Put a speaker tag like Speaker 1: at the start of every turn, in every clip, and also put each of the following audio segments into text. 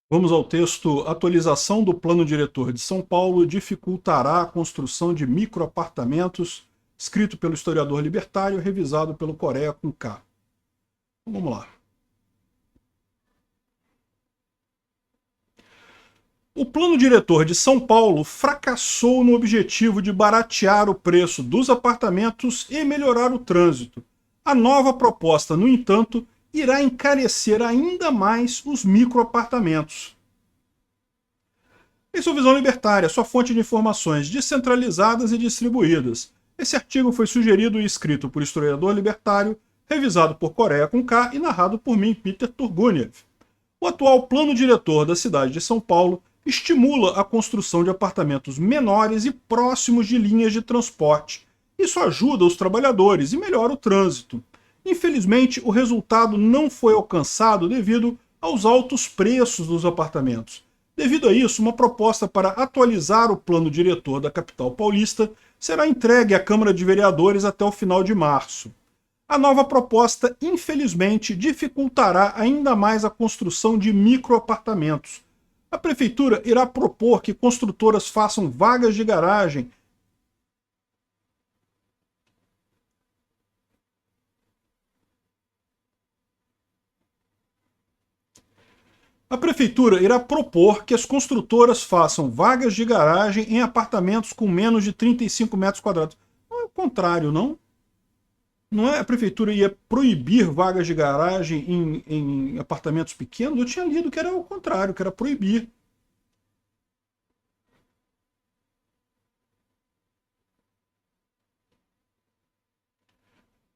Speaker 1: Vamos ao texto. Atualização do plano diretor de São Paulo dificultará a construção de microapartamentos, escrito pelo historiador libertário, revisado pelo Coreia com K. Então, vamos lá. O plano diretor de São Paulo fracassou no objetivo de baratear o preço dos apartamentos e melhorar o trânsito. A nova proposta, no entanto, irá encarecer ainda mais os microapartamentos. Em sua visão libertária, sua fonte de informações descentralizadas e distribuídas. Esse artigo foi sugerido e escrito por historiador libertário, revisado por Coreia com K e narrado por mim, Peter Turguniev. O atual plano diretor da cidade de São Paulo estimula a construção de apartamentos menores e próximos de linhas de transporte. Isso ajuda os trabalhadores e melhora o trânsito. Infelizmente, o resultado não foi alcançado devido aos altos preços dos apartamentos. Devido a isso, uma proposta para atualizar o plano diretor da capital paulista será entregue à Câmara de Vereadores até o final de março. A nova proposta, infelizmente, dificultará ainda mais a construção de microapartamentos. A Prefeitura irá propor que construtoras façam vagas de garagem. A Prefeitura irá propor que as construtoras façam vagas de garagem em apartamentos com menos de 35 metros quadrados. Não é o contrário, não? Não é a Prefeitura ia proibir vagas de garagem em apartamentos pequenos? Eu tinha lido que era o contrário, que era proibir.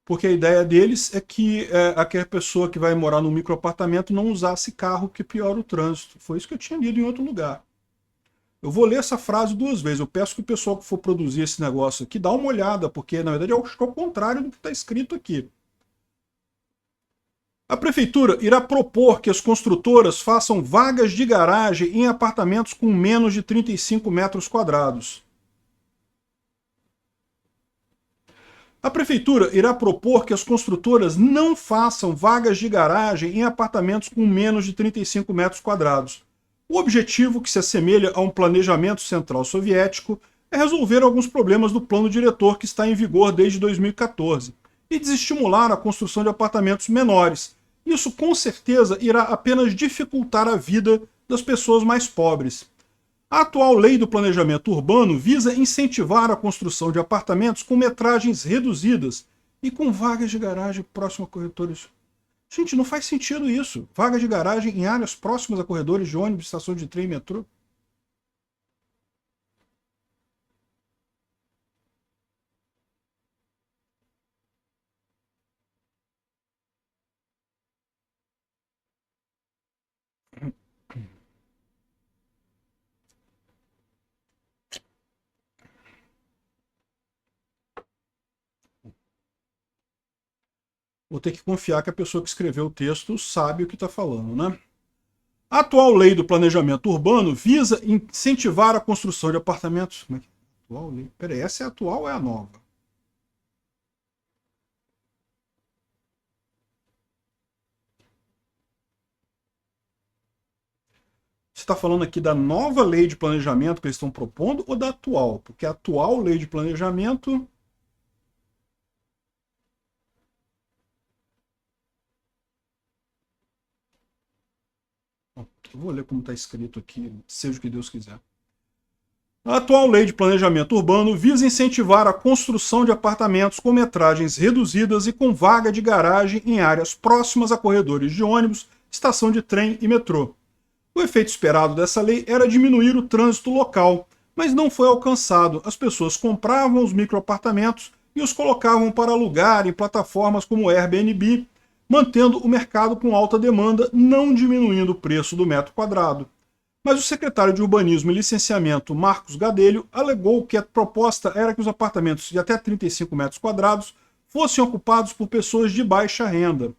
Speaker 1: Porque a ideia deles é que aquela pessoa que vai morar num microapartamento não usasse carro que piora o trânsito. Foi isso que eu tinha lido em outro lugar. Eu vou ler essa frase duas vezes. Eu peço que o pessoal que for produzir esse negócio aqui dá uma olhada, porque na verdade eu acho que é o contrário do que está escrito aqui. A Prefeitura irá propor que as construtoras façam vagas de garagem em apartamentos com menos de 35 metros quadrados. A Prefeitura irá propor que as construtoras não façam vagas de garagem em apartamentos com menos de 35 metros quadrados. O objetivo, que se assemelha a um planejamento central soviético, é resolver alguns problemas do plano diretor que está em vigor desde 2014 e desestimular a construção de apartamentos menores. Isso, com certeza, irá apenas dificultar a vida das pessoas mais pobres. A atual lei do planejamento urbano visa incentivar a construção de apartamentos com metragens reduzidas e com vagas de garagem próximas a corredores. Gente, não faz sentido isso. Vagas de garagem em áreas próximas a corredores de ônibus, estações de trem e metrô. Vou ter que confiar que a pessoa que escreveu o texto sabe o que está falando, né? A atual lei do planejamento urbano visa incentivar a construção de apartamentos. Como é que é? Atual lei? Peraí, essa é a atual ou é a nova? Você está falando aqui da nova lei de planejamento que eles estão propondo ou da atual? Porque a atual lei de planejamento. Eu vou ler como está escrito aqui, seja o que Deus quiser. A atual lei de planejamento urbano visa incentivar a construção de apartamentos com metragens reduzidas e com vaga de garagem em áreas próximas a corredores de ônibus, estação de trem e metrô. O efeito esperado dessa lei era diminuir o trânsito local, mas não foi alcançado. As pessoas compravam os microapartamentos e os colocavam para alugar em plataformas como o Airbnb, mantendo o mercado com alta demanda, não diminuindo o preço do metro quadrado. Mas o secretário de Urbanismo e Licenciamento, Marcos Gadelho, alegou que a proposta era que os apartamentos de até 35 metros quadrados fossem ocupados por pessoas de baixa renda.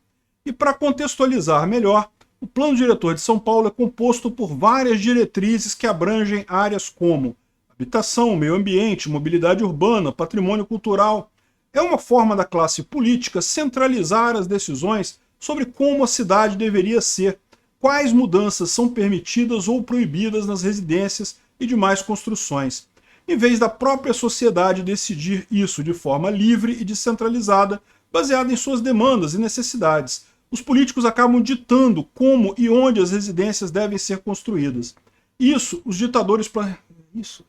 Speaker 1: E para contextualizar melhor, o Plano Diretor de São Paulo é composto por várias diretrizes que abrangem áreas como habitação, meio ambiente, mobilidade urbana, patrimônio cultural. É uma forma da classe política centralizar as decisões sobre como a cidade deveria ser, quais mudanças são permitidas ou proibidas nas residências e demais construções, em vez da própria sociedade decidir isso de forma livre e descentralizada, baseada em suas demandas e necessidades. Os políticos acabam ditando como e onde as residências devem ser construídas. Isso, os ditadores... Isso...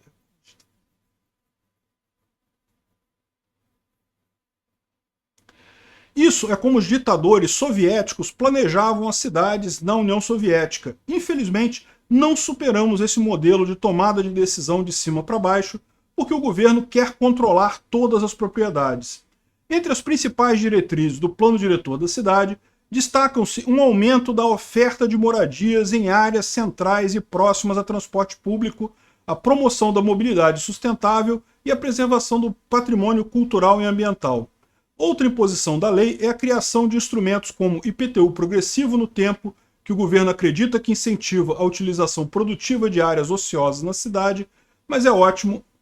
Speaker 1: Isso é como os ditadores soviéticos planejavam as cidades na União Soviética. Infelizmente, não superamos esse modelo de tomada de decisão de cima para baixo, porque o governo quer controlar todas as propriedades. Entre as principais diretrizes do plano diretor da cidade, destacam-se um aumento da oferta de moradias em áreas centrais e próximas a transporte público, a promoção da mobilidade sustentável e a preservação do patrimônio cultural e ambiental. Outra imposição da lei é a criação de instrumentos como IPTU progressivo no tempo, que o governo acredita que incentiva a utilização produtiva de áreas ociosas na cidade, mas é óbvio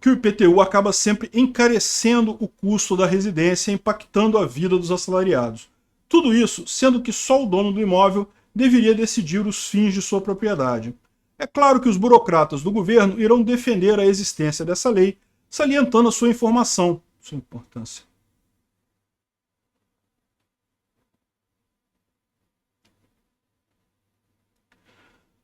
Speaker 1: que o IPTU acaba sempre encarecendo o custo da residência, impactando a vida dos assalariados. Tudo isso sendo que só o dono do imóvel deveria decidir os fins de sua propriedade. É claro que os burocratas do governo irão defender a existência dessa lei, salientando a sua importância.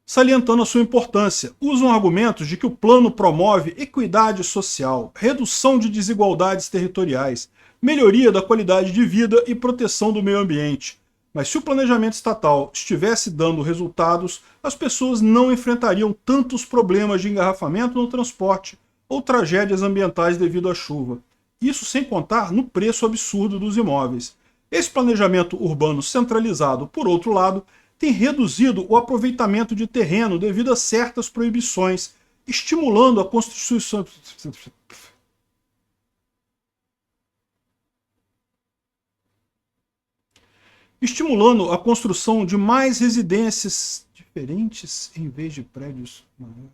Speaker 1: Salientando a sua importância, usam argumentos de que o plano promove equidade social, redução de desigualdades territoriais, melhoria da qualidade de vida e proteção do meio ambiente. Mas se o planejamento estatal estivesse dando resultados, as pessoas não enfrentariam tantos problemas de engarrafamento no transporte ou tragédias ambientais devido à chuva. Isso sem contar no preço absurdo dos imóveis. Esse planejamento urbano centralizado, por outro lado, tem reduzido o aproveitamento de terreno devido a certas proibições, estimulando a constituição... estimulando a construção de mais residências diferentes em vez de prédios maiores.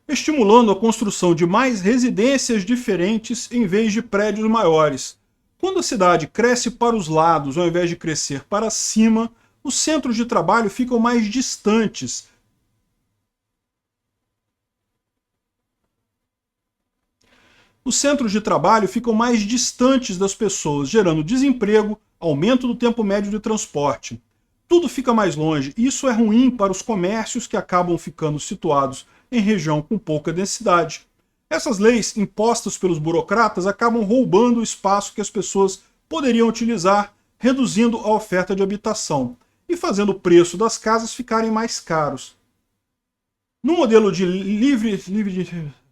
Speaker 1: Estimulando a construção de mais residências diferentes em vez de prédios maiores. Quando a cidade cresce para os lados ao invés de crescer para cima, os centros de trabalho ficam mais distantes. Os centros de trabalho ficam mais distantes das pessoas, gerando desemprego, aumento do tempo médio de transporte. Tudo fica mais longe, e isso é ruim para os comércios que acabam ficando situados em região com pouca densidade. Essas leis impostas pelos burocratas acabam roubando o espaço que as pessoas poderiam utilizar, reduzindo a oferta de habitação e fazendo o preço das casas ficarem mais caros. No modelo de livre de...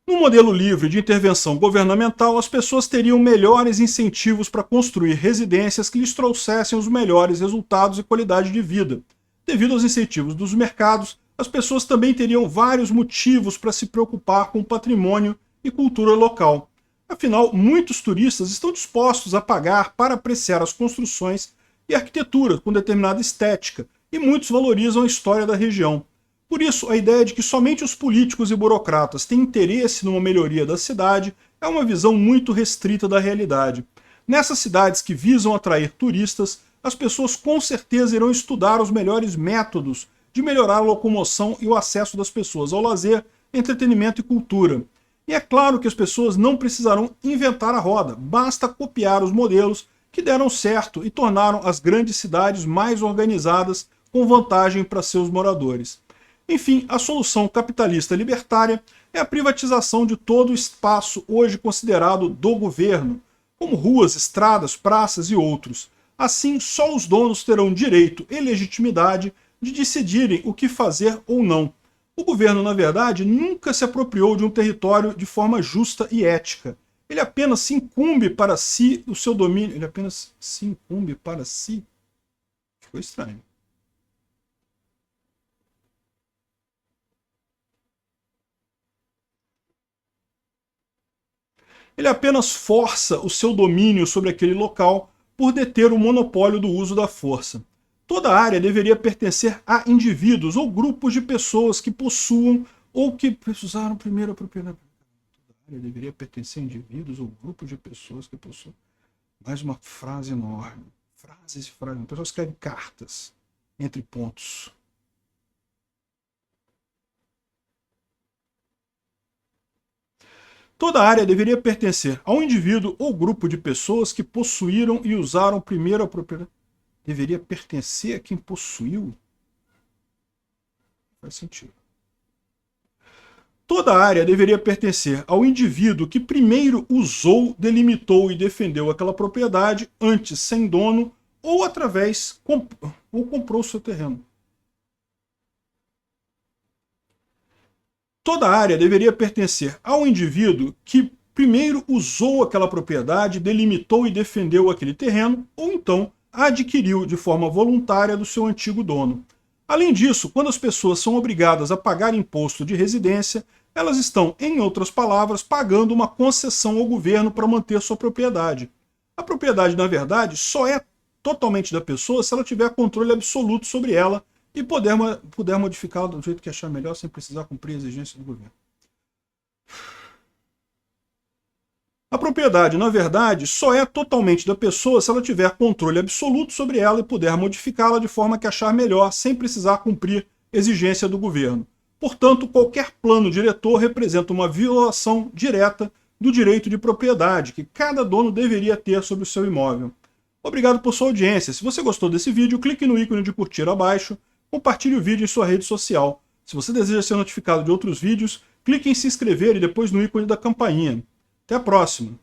Speaker 1: No modelo livre de intervenção governamental, as pessoas teriam melhores incentivos para construir residências que lhes trouxessem os melhores resultados e qualidade de vida. Devido aos incentivos dos mercados, as pessoas também teriam vários motivos para se preocupar com o patrimônio e cultura local. Afinal, muitos turistas estão dispostos a pagar para apreciar as construções e arquitetura com determinada estética, e muitos valorizam a história da região. Por isso, a ideia de que somente os políticos e burocratas têm interesse numa melhoria da cidade é uma visão muito restrita da realidade. Nessas cidades que visam atrair turistas, as pessoas com certeza irão estudar os melhores métodos de melhorar a locomoção e o acesso das pessoas ao lazer, entretenimento e cultura. E é claro que as pessoas não precisarão inventar a roda, basta copiar os modelos que deram certo e tornaram as grandes cidades mais organizadas, com vantagem para seus moradores. Enfim, a solução capitalista libertária é a privatização de todo o espaço hoje considerado do governo, como ruas, estradas, praças e outros. Assim, só os donos terão direito e legitimidade de decidirem o que fazer ou não. O governo, na verdade, nunca se apropriou de um território de forma justa e ética. Ele apenas se incumbe para si o seu domínio. Ele apenas se incumbe para si. Ficou estranho. Ele apenas força o seu domínio sobre aquele local por deter o monopólio do uso da força. Toda área deveria pertencer a indivíduos ou grupos de pessoas que possuam ou que usaram primeiro a propriedade. Toda área deveria pertencer a indivíduos ou grupos de pessoas que possuam. Mais uma frase enorme. Frases e frases. A pessoa escreve cartas entre pontos. Toda área deveria pertencer a um indivíduo ou grupo de pessoas que possuíram e usaram primeiro a propriedade. Deveria pertencer a quem possuiu? Faz sentido. Toda área deveria pertencer ao indivíduo que primeiro usou, delimitou e defendeu aquela propriedade, antes sem dono, ou através ou comprou seu terreno. Toda área deveria pertencer ao indivíduo que primeiro usou aquela propriedade, delimitou e defendeu aquele terreno, ou então a adquiriu de forma voluntária do seu antigo dono. Além disso, quando as pessoas são obrigadas a pagar imposto de residência, elas estão, em outras palavras, pagando uma concessão ao governo para manter sua propriedade. A propriedade, na verdade, só é totalmente da pessoa se ela tiver controle absoluto sobre ela e puder modificá-la do jeito que achar melhor, sem precisar cumprir a exigência do governo. A propriedade, na verdade, só é totalmente da pessoa se ela tiver controle absoluto sobre ela e puder modificá-la de forma que achar melhor, sem precisar cumprir exigência do governo. Portanto, qualquer plano diretor representa uma violação direta do direito de propriedade que cada dono deveria ter sobre o seu imóvel. Obrigado por sua audiência. Se você gostou desse vídeo, clique no ícone de curtir abaixo, compartilhe o vídeo em sua rede social. Se você deseja ser notificado de outros vídeos, clique em se inscrever e depois no ícone da campainha. Até a próxima.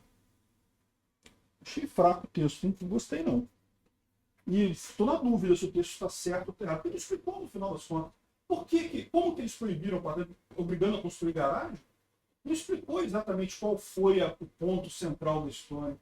Speaker 1: Achei fraco o texto, não gostei não. E estou na dúvida se o texto está certo ou errado. Porque ele explicou no final das contas. Como que eles proibiram, obrigando a construir garagem? Não explicou exatamente qual foi o ponto central da história.